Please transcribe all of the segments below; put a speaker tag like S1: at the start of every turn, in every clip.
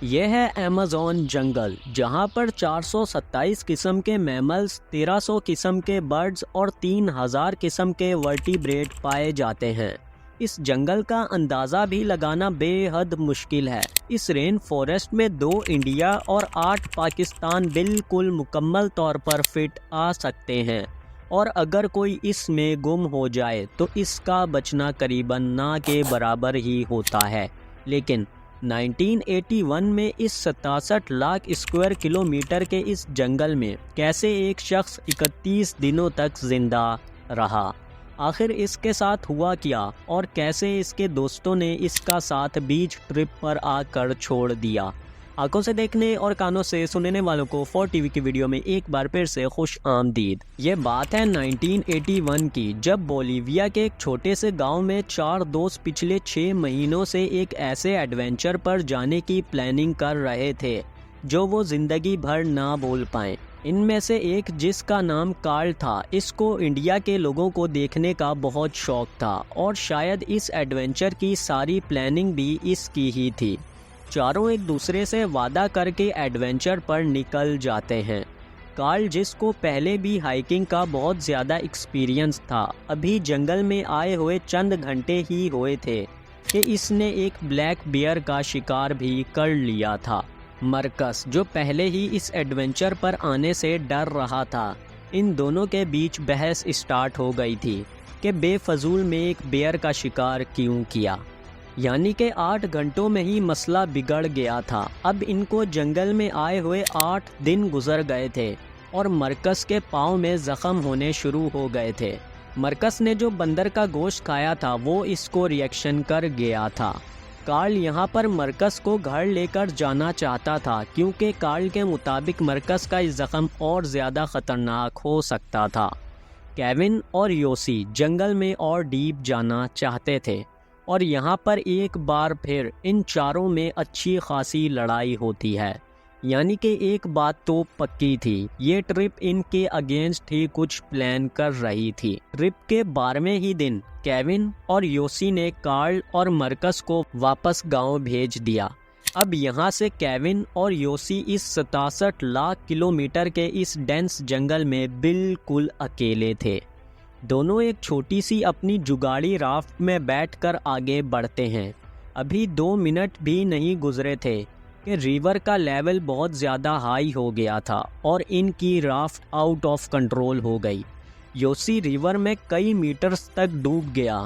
S1: यह है अमेज़न जंगल, जहां पर 427 किस्म के मैमल्स, 1300 किस्म के बर्ड्स और 3000 किस्म के वर्टिब्रेट पाए जाते हैं। इस जंगल का अंदाज़ा भी लगाना बेहद मुश्किल है। इस रेन फॉरेस्ट में 2 इंडिया और 8 पाकिस्तान बिल्कुल मुकम्मल तौर पर फिट आ सकते हैं, और अगर कोई इसमें गुम हो जाए तो इसका बचना करीबन ना के बराबर ही होता है। लेकिन 1981 में इस 67 लाख स्क्वायर किलोमीटर के इस जंगल में कैसे एक शख्स 31 दिनों तक जिंदा रहा? आखिर इसके साथ हुआ क्या, और कैसे इसके दोस्तों ने इसका साथ बीच ट्रिप पर आकर छोड़ दिया? आंखों से देखने और कानों से सुनने वालों को 4TV की वीडियो में एक बार फिर से खुश आमदीद। ये बात है 1981 की, जब बोलीविया के एक छोटे से गांव में 4 दोस्त पिछले 6 महीनों से एक ऐसे एडवेंचर पर जाने की प्लानिंग कर रहे थे जो वो जिंदगी भर ना भूल पाएं। इनमें से एक, जिसका नाम कार्ल था, इसको इंडिया के लोगों को देखने का बहुत शौक था, और शायद इस एडवेंचर की सारी प्लानिंग भी इसकी ही थी। चारों एक दूसरे से वादा करके एडवेंचर पर निकल जाते हैं। कार्ल, जिसको पहले भी हाइकिंग का बहुत ज़्यादा एक्सपीरियंस था, अभी जंगल में आए हुए चंद घंटे ही हुए थे कि इसने एक ब्लैक बियर का शिकार भी कर लिया था। मरकस, जो पहले ही इस एडवेंचर पर आने से डर रहा था, इन दोनों के बीच बहस स्टार्ट हो गई थी कि बेफजूल में एक बियर का शिकार क्यों किया। यानी कि 8 घंटों में ही मसला बिगड़ गया था। अब इनको जंगल में आए हुए 8 दिन गुजर गए थे और मरकस के पाँव में ज़ख्म होने शुरू हो गए थे। मरकस ने जो बंदर का गोश्त खाया था वो इसको रिएक्शन कर गया था। कार्ल यहाँ पर मरकस को घर लेकर जाना चाहता था, क्योंकि कार्ल के मुताबिक मरकस का इस ज़ख्म और ज़्यादा ख़तरनाक हो सकता था। केविन और योसी जंगल में और डीप जाना चाहते थे, और यहाँ पर एक बार फिर इन चारों में अच्छी खासी लड़ाई होती है। यानी कि एक बात तो पक्की थी, ये ट्रिप इनके अगेंस्ट ही कुछ प्लान कर रही थी। ट्रिप के 12वें ही दिन केविन और योसी ने कार्ल और मरकस को वापस गांव भेज दिया। अब यहाँ से केविन और योसी इस 67 लाख किलोमीटर के इस डेंस जंगल में बिल्कुल अकेले थे। दोनों एक छोटी सी अपनी जुगाड़ी राफ्ट में बैठकर आगे बढ़ते हैं। अभी 2 मिनट भी नहीं गुजरे थे कि रिवर का लेवल बहुत ज़्यादा हाई हो गया था और इनकी राफ्ट आउट ऑफ कंट्रोल हो गई। योसी रिवर में कई मीटर्स तक डूब गया।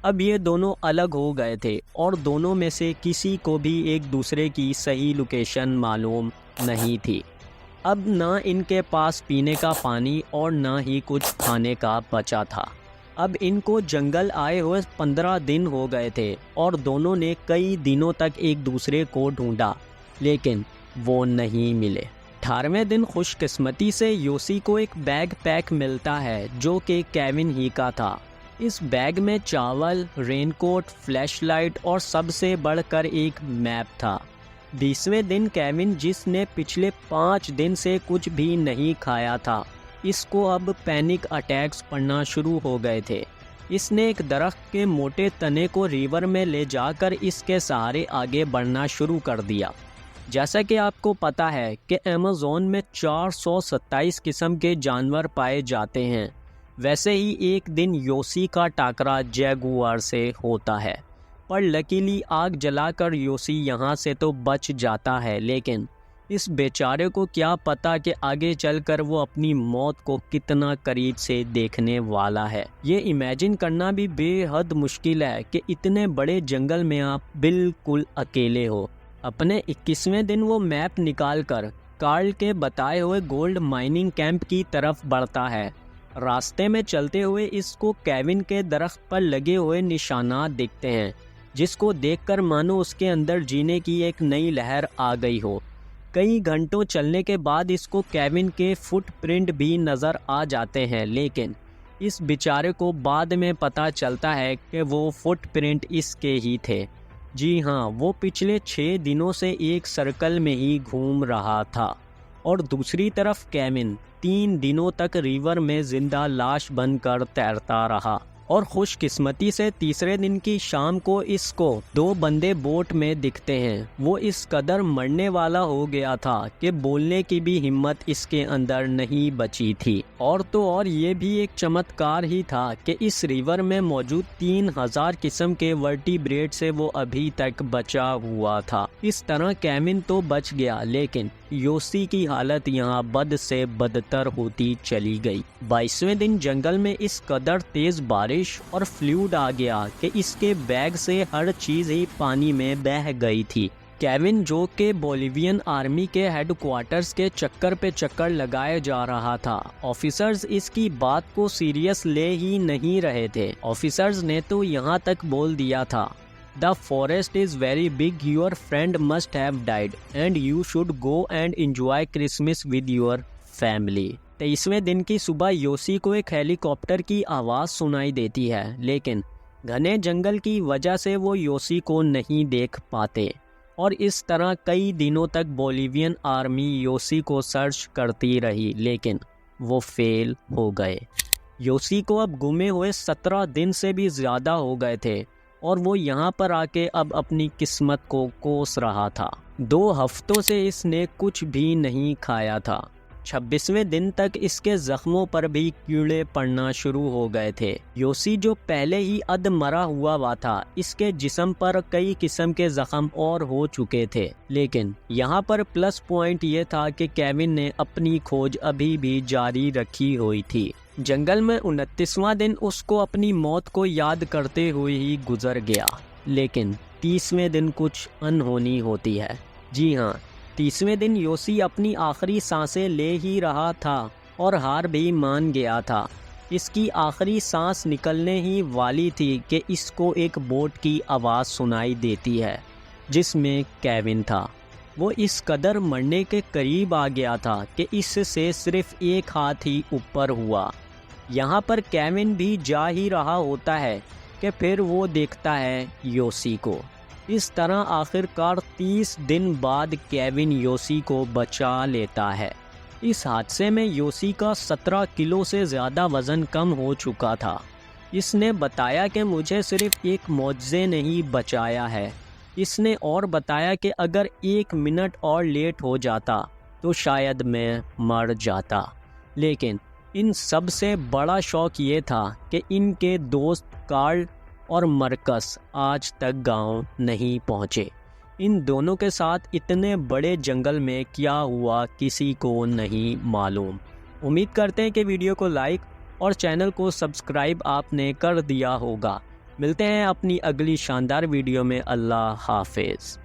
S1: अब ये दोनों अलग हो गए थे और दोनों में से किसी को भी एक दूसरे की सही लोकेशन मालूम नहीं थी। अब ना इनके पास पीने का पानी और ना ही कुछ खाने का बचा था। अब इनको जंगल आए हुए 15 दिन हो गए थे और दोनों ने कई दिनों तक एक दूसरे को ढूंढा, लेकिन वो नहीं मिले। 18वें दिन खुशकिस्मती से योसी को एक बैग पैक मिलता है जो कि केविन ही का था। इस बैग में चावल, रेनकोट, फ्लैशलाइट और सबसे बढ़कर एक मैप था। 20वें दिन केविन, जिसने पिछले 5 दिन से कुछ भी नहीं खाया था, इसको अब पैनिक अटैक्स पड़ना शुरू हो गए थे। इसने एक दरख्त के मोटे तने को रिवर में ले जाकर इसके सहारे आगे बढ़ना शुरू कर दिया। जैसा कि आपको पता है कि अमेज़न में 427 किस्म के जानवर पाए जाते हैं, वैसे ही एक दिन योसी का टाकरा जैगुआर से होता है। पर लकीली आग जलाकर योसी यहाँ से तो बच जाता है, लेकिन इस बेचारे को क्या पता कि आगे चलकर वो अपनी मौत को कितना करीब से देखने वाला है। ये इमेजिन करना भी बेहद मुश्किल है कि इतने बड़े जंगल में आप बिल्कुल अकेले हो। अपने 21वें दिन वो मैप निकालकर कार्ल के बताए हुए गोल्ड माइनिंग कैंप की तरफ बढ़ता है। रास्ते में चलते हुए इसको केविन के दरख्त पर लगे हुए निशानात दिखते हैं, जिसको देखकर मानो उसके अंदर जीने की एक नई लहर आ गई हो। कई घंटों चलने के बाद इसको केविन के फुटप्रिंट भी नज़र आ जाते हैं, लेकिन इस बेचारे को बाद में पता चलता है कि वो फुटप्रिंट इसके ही थे। जी हाँ, वो पिछले 6 दिनों से एक सर्कल में ही घूम रहा था। और दूसरी तरफ केविन 3 दिनों तक रिवर में जिंदा लाश बनकर तैरता रहा। और खुशकिस्मती से तीसरे दिन की शाम को इसको 2 बंदे बोट में दिखते हैं। वो इस कदर मरने वाला हो गया था कि बोलने की भी हिम्मत इसके अंदर नहीं बची थी। और तो और ये भी एक चमत्कार ही था कि इस रिवर में मौजूद 3000 किस्म के वर्टिब्रेट से वो अभी तक बचा हुआ था। इस तरह केविन तो बच गया, लेकिन योसी की हालत यहाँ बद से बदतर होती चली गई। 22वें दिन जंगल में इस कदर तेज बारिश और फ्लूड आ गया कि इसके बैग से हर चीज ही पानी में बह गई थी। केविन, जो के बोलिवियन आर्मी के हेडक्वार्टर्स के चक्कर पे चक्कर लगाए जा रहा था, ऑफिसर्स इसकी बात को सीरियस ले ही नहीं रहे थे। ऑफिसर्स ने तो यहाँ तक बोल दिया था, The forest is very big, your friend must have died and you should go and enjoy Christmas with your family। 23वें दिन की सुबह योसी को एक हेलीकॉप्टर की आवाज़ सुनाई देती है, लेकिन घने जंगल की वजह से वो योसी को नहीं देख पाते और इस तरह कई दिनों तक बोलिवियन आर्मी योसी को सर्च करती रही, लेकिन वो फेल हो गए। योसी को अब गुमे हुए 17 दिन से भी ज़्यादा हो गए थे और वो यहाँ पर आके अब अपनी किस्मत को कोस रहा था। 2 हफ्तों से इसने कुछ भी नहीं खाया था। 26वें दिन तक इसके जख्मों पर भी कीड़े पड़ना शुरू हो गए थे। योसी, जो पहले ही अधमरा हुआ था, इसके जिस्म पर कई किस्म के जख्म और हो चुके थे। लेकिन यहाँ पर प्लस पॉइंट ये था कि केविन ने अपनी खोज अभी भी जारी रखी हुई थी। जंगल में 29वां दिन उसको अपनी मौत को याद करते हुए ही गुजर गया, लेकिन 30वें दिन कुछ अनहोनी होती है। जी हाँ, 30वें दिन योसी अपनी आखिरी सांसें ले ही रहा था और हार भी मान गया था। इसकी आखिरी सांस निकलने ही वाली थी कि इसको एक बोट की आवाज़ सुनाई देती है जिसमें केविन था। वो इस कदर मरने के करीब आ गया था कि इससे सिर्फ एक हाथ ही ऊपर हुआ। यहाँ पर केविन भी जा ही रहा होता है कि फिर वो देखता है योसी को। इस तरह आखिरकार 30 दिन बाद केविन योसी को बचा लेता है। इस हादसे में योसी का 17 किलो से ज़्यादा वज़न कम हो चुका था। इसने बताया कि मुझे सिर्फ एक मौजज़े ने ही बचाया है। इसने और बताया कि अगर 1 मिनट और लेट हो जाता तो शायद मैं मर जाता। लेकिन इन सब से बड़ा शौक ये था कि इनके दोस्त कार्ल और मरकस आज तक गांव नहीं पहुँचे। इन दोनों के साथ इतने बड़े जंगल में क्या हुआ किसी को नहीं मालूम। उम्मीद करते हैं कि वीडियो को लाइक और चैनल को सब्सक्राइब आपने कर दिया होगा। मिलते हैं अपनी अगली शानदार वीडियो में। अल्लाह हाफिज़।